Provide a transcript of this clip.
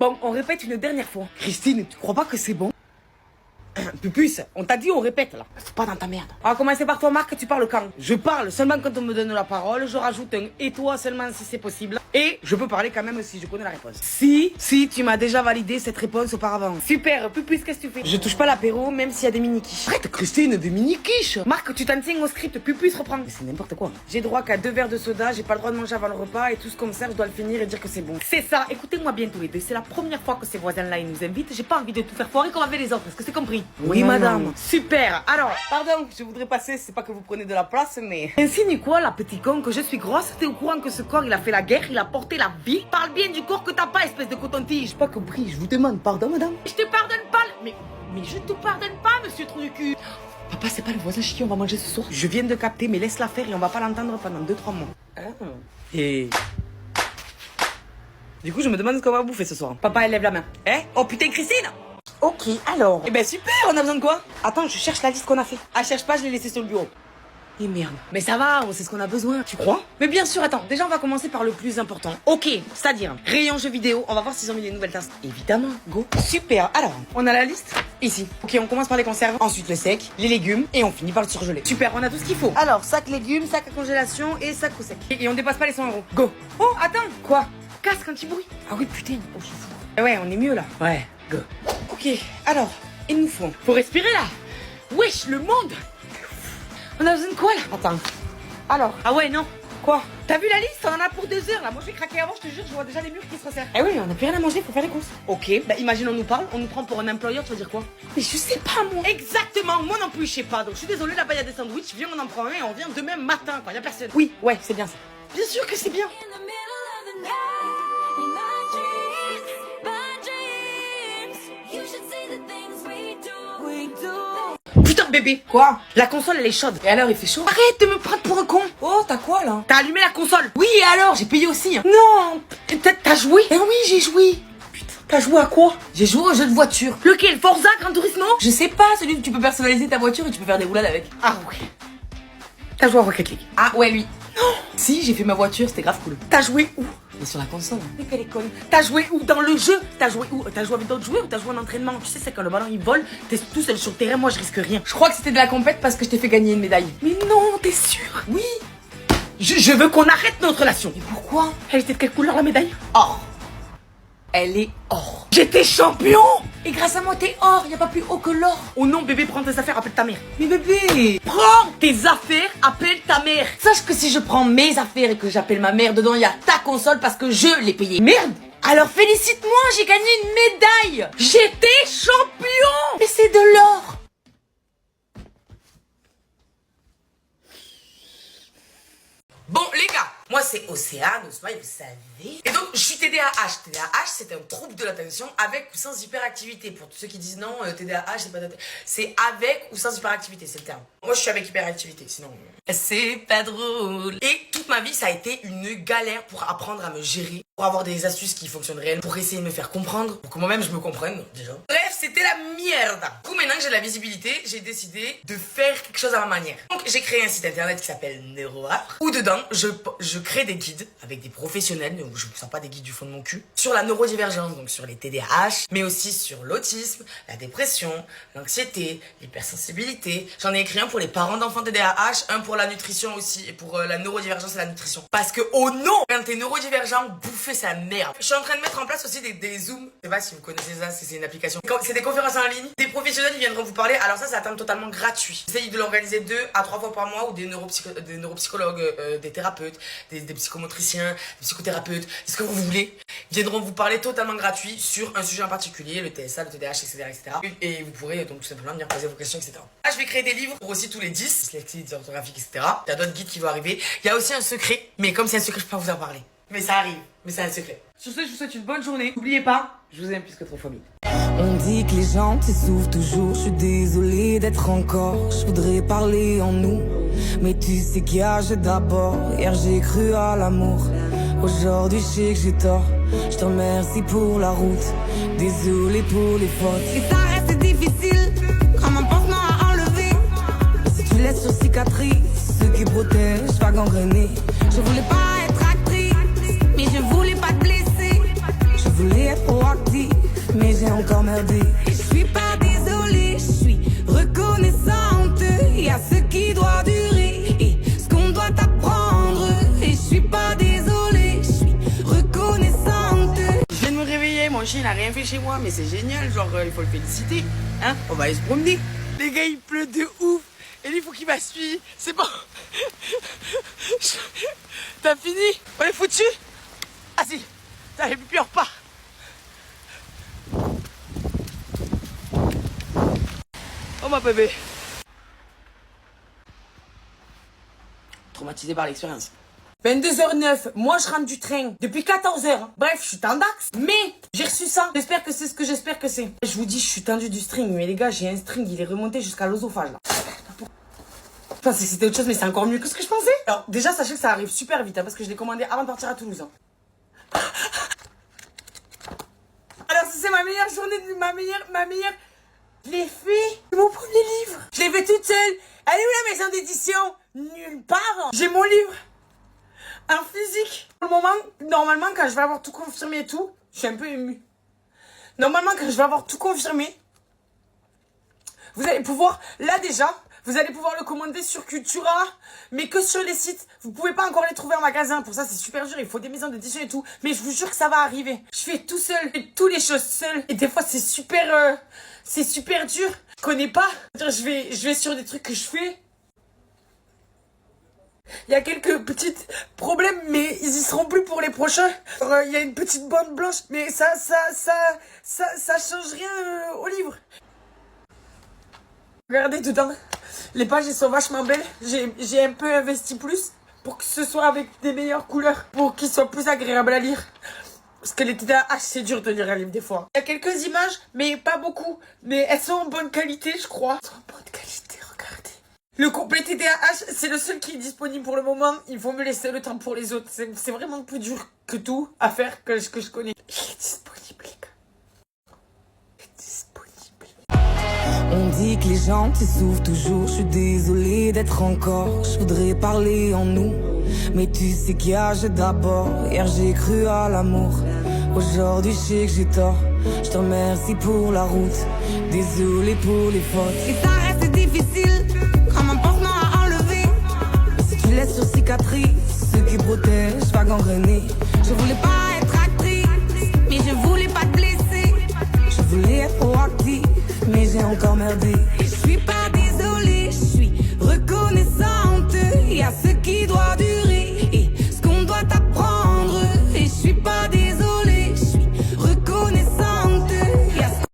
Bon, on répète une dernière fois. Christine, tu crois pas que c'est bon? Pupus, on t'a dit on répète là. C'est pas dans ta merde. On va commencer par toi Marc, tu parles quand? Je parle seulement quand on me donne la parole, je rajoute un et toi seulement si c'est possible. Et je peux parler quand même si je connais la réponse. Si tu m'as déjà validé cette réponse auparavant. Super, Pupus, qu'est-ce que tu fais? Je touche pas l'apéro même s'il y a des mini-quiches. Arrête Christine, des mini-quiches. Marc, tu t'en tiens au script, Pupus reprend. C'est n'importe quoi. J'ai droit qu'à 2 verres de soda, j'ai pas le droit de manger avant le repas et tout ce qu'on me sert, je dois le finir et dire que c'est bon. C'est ça, écoutez-moi bien tous les deux, c'est la première fois que ces voisins-là ils nous invitent, j'ai pas envie de tout faire foirer comme avec les autres, est-ce que c'est compris? Oui madame. Super. Alors, pardon, je voudrais passer, c'est pas que vous prenez de la place, mais... Insigne quoi, la petite con, que je suis grosse? T'es au courant que ce corps, il a fait la guerre, il a porté la vie? Parle bien du corps que t'as pas, espèce de coton-tige. J'ai pas compris, je vous demande pardon, madame. Je te pardonne pas, mais je te pardonne pas, monsieur trou du cul. Papa, c'est pas le voisin chiant, on va manger ce soir. Je viens de capter, mais laisse-la faire et on va pas l'entendre pendant 2-3 mois. Et... Du coup, je me demande ce qu'on va bouffer ce soir. Papa, elle lève la main. Hein? Oh putain, Christine! Ok, alors. Eh ben super, on a besoin de quoi? Attends, je cherche la liste qu'on a fait. Ah, cherche pas, je l'ai laissée sur le bureau. Et merde. Mais ça va, on sait ce qu'on a besoin. Tu crois? Mais bien sûr, attends. Déjà, on va commencer par le plus important. Ok, c'est-à-dire, rayon jeux vidéo. On va voir s'ils ont mis des nouvelles tasses. Évidemment, go. Super. Alors, on a la liste ici. Ok, on commence par les conserves. Ensuite, le sec, les légumes. Et on finit par le surgelé. Super, on a tout ce qu'il faut. Alors, sac légumes, sac à congélation et sac au sec. Et on dépasse pas les 100 €. Go. Oh, attends. Quoi? Casque anti-bruit. Ah oui, putain. Oh, je suis fou. Eh ouais, on est mieux là. Ouais, go. Ok, alors, il nous faut respirer là. Wesh, le monde. On a besoin de quoi là? Attends. Alors. Ah ouais, non. Quoi? T'as vu la liste? On en a pour 2 heures là. Moi je vais craquer avant, je te jure, je vois déjà les murs qui se resserrent. Eh oui, on a plus rien à manger, faut faire les courses. Ok, bah imagine on nous parle, on nous prend pour un employeur, tu vas dire quoi? Mais je sais pas moi. Exactement, moi non plus je sais pas. Donc je suis désolée, là-bas il y a des sandwichs, viens on en prend un et on vient demain matin quoi, y a personne. Oui, ouais, c'est bien ça. Bien sûr que c'est bien. Putain bébé. Quoi? La console elle est chaude. Et alors il fait chaud? Arrête de me prendre pour un con. Oh t'as quoi là? T'as allumé la console? Oui et alors? J'ai payé aussi hein. Non. T'as joué? Eh oui j'ai joué. Putain. T'as joué à quoi? J'ai joué au jeu de voiture. Lequel? Forza, Gran Turismo? Je sais pas, celui où tu peux personnaliser ta voiture et tu peux faire des roulades avec. Ah ouais. T'as joué à Rocket League? Ah ouais lui. Non. Si j'ai fait ma voiture, c'était grave cool. T'as joué où? Mais sur la console. Mais quelle est conne. T'as joué où? Dans le jeu? T'as joué où? T'as joué avec d'autres joueurs ou t'as joué en entraînement? Tu sais, c'est quand le ballon il vole, t'es tout seul sur le terrain, moi je risque rien. Je crois que c'était de la compète parce que je t'ai fait gagner une médaille. Mais non, t'es sûr? Oui. Je veux qu'on arrête notre relation. Et pourquoi? Elle était de quelle couleur la médaille? Or. Elle est or. J'étais champion. Et grâce à moi t'es or, y a pas plus haut que l'or. Oh non bébé, prends tes affaires, appelle ta mère. Mais bébé, prends tes affaires, appelle ta mère. Sache que si je prends mes affaires et que j'appelle ma mère, dedans y a ta console parce que je l'ai payée. Merde. Alors félicite-moi, j'ai gagné une médaille. J'étais champion. Mais c'est de l'or. Bon les gars, moi c'est Océane, Ousmane, vous savez. Et donc je suis TDAH. TDAH c'est un trouble de l'attention avec ou sans hyperactivité. Pour tous ceux qui disent non, TDAH c'est pas c'est avec ou sans hyperactivité, c'est le terme. Moi je suis avec hyperactivité, sinon c'est pas drôle. Et toute ma vie ça a été une galère pour apprendre à me gérer, pour avoir des astuces qui fonctionnent réellement, pour essayer de me faire comprendre, pour que moi-même je me comprenne déjà. Bref, c'était la merde. Du coup maintenant que j'ai de la visibilité, j'ai décidé de faire quelque chose à ma manière. Donc j'ai créé un site internet qui s'appelle NeuroArt, où dedans je crée des guides avec des professionnels, je ne sens pas des guides du fond de mon cul, sur la neurodivergence, donc sur les TDAH, mais aussi sur l'autisme, la dépression, l'anxiété, l'hypersensibilité. J'en ai écrit un pour les parents d'enfants TDAH, un pour la nutrition aussi, et pour la neurodivergence et la nutrition. Parce que, oh non, quand t'es neurodivergent, bouffer c'est la merde. Je suis en train de mettre en place aussi des zooms. Je sais pas si vous connaissez ça, c'est une application. C'est des conférences en ligne, des professionnels qui viendront vous parler. Alors ça, c'est à temps totalement gratuit. J'essaye de l'organiser 2 à 3 fois par mois, ou des neuropsychologues, des thérapeutes, des psychomotriciens, des psychothérapeutes, ce que vous voulez, viendront vous parler totalement gratuit sur un sujet en particulier, le TSA, le TDAH, etc., etc. Et vous pourrez donc tout simplement venir poser vos questions, etc. Là, je vais créer des livres pour aussi tous les 10, dyslexie, orthographique, etc. Il y a d'autres guides qui vont arriver. Il y a aussi un secret, mais comme c'est un secret, je peux pas vous en parler. Mais ça arrive, mais c'est un secret. Sur ce, je vous souhaite une bonne journée. N'oubliez pas, je vous aime plus que trop famille. On dit que les gens s'essoufflent toujours. Je suis désolée d'être encore. Je voudrais parler en nous, mais tu sais qu'il y a j'ai d'abord. Hier j'ai cru à l'amour, aujourd'hui je sais que j'ai tort. Je te remercie pour la route, désolé pour les fautes. Et ça reste difficile, comme un pansement à enlever. Si tu laisses sur cicatrice, ce qui protège va gangréner. Je voulais pas être actrice, mais je voulais pas te blesser. Je voulais être proactif, mais j'ai encore merdé. Et je suis pas désolée, je suis reconnaissante. Y a ce qui doit durer et ce qu'on doit apprendre. Et je suis pas désolée, je suis reconnaissante. Je viens de me réveiller, mon chien n'a rien fait chez moi, mais c'est génial, genre il faut le féliciter. Hein, on va aller se promener. Les gars, il pleut de ouf. Et lui, il faut qu'il m'a suivi. C'est bon. T'as fini? On est foutu? Ah si. T'as plus on repart. Oh ma bébé. Traumatisé par l'expérience. 22h09, moi je rentre du train depuis 14h. Bref, je suis tendax, mais j'ai reçu ça. J'espère que c'est ce que j'espère que c'est. Je vous dis, je suis tendu du string, mais les gars, j'ai un string, il est remonté jusqu'à l'osophage là. Je pensais que c'était autre chose, mais c'est encore mieux que ce que je pensais. Alors, déjà, sachez que ça arrive super vite, hein, parce que je l'ai commandé avant de partir à Toulouse. Hein. Alors, c'est ma meilleure journée, ma meilleure... Je l'ai fait, c'est mon premier livre. Je l'ai fait toute seule. Elle est où la maison d'édition? Nulle part. J'ai mon livre. En physique. Pour le moment, normalement, quand je vais avoir tout confirmé et tout, je suis un peu émue. Normalement, quand je vais avoir tout confirmé, vous allez pouvoir, là déjà, vous allez pouvoir le commander sur Cultura, mais que sur les sites. Vous pouvez pas encore les trouver en magasin. Pour ça, c'est super dur. Il faut des maisons d'édition et tout. Mais je vous jure que ça va arriver. Je fais tout seul. Je fais toutes les choses seul. Et des fois, c'est super dur. Je connais pas. Je vais sur des trucs que je fais. Il y a quelques petits problèmes, mais ils y seront plus pour les prochains. Il y a une petite bande blanche, mais ça change rien au livre. Regardez dedans, les pages elles sont vachement belles. J'ai un peu investi plus pour que ce soit avec des meilleures couleurs, pour qu'il soit plus agréable à lire. Parce que les TDAH, c'est dur de lire un livre des fois. Il y a quelques images, mais pas beaucoup. Mais elles sont en bonne qualité, je crois. Elles sont en bonne qualité, regardez. Le complet TDAH, c'est le seul qui est disponible pour le moment. Il faut me laisser le temps pour les autres. C'est vraiment plus dur que tout à faire que je connais. Il est disponible, les gars. Il est disponible. On dit que les gens s'essoufflent toujours. Je suis désolée d'être encore. Je voudrais parler en nous. Mais tu sais qu'il y a j'ai d'abord. Hier j'ai cru à l'amour. Aujourd'hui je sais que j'ai tort. Je te remercie pour la route. Désolée pour les fautes. Et ça reste difficile. Comme un pansement à enlever. Si tu laisses sur cicatrice ce qui protège va gangréner. Je voulais pas être actrice, mais je voulais pas te blesser. Je voulais être proactive, mais j'ai encore merdé.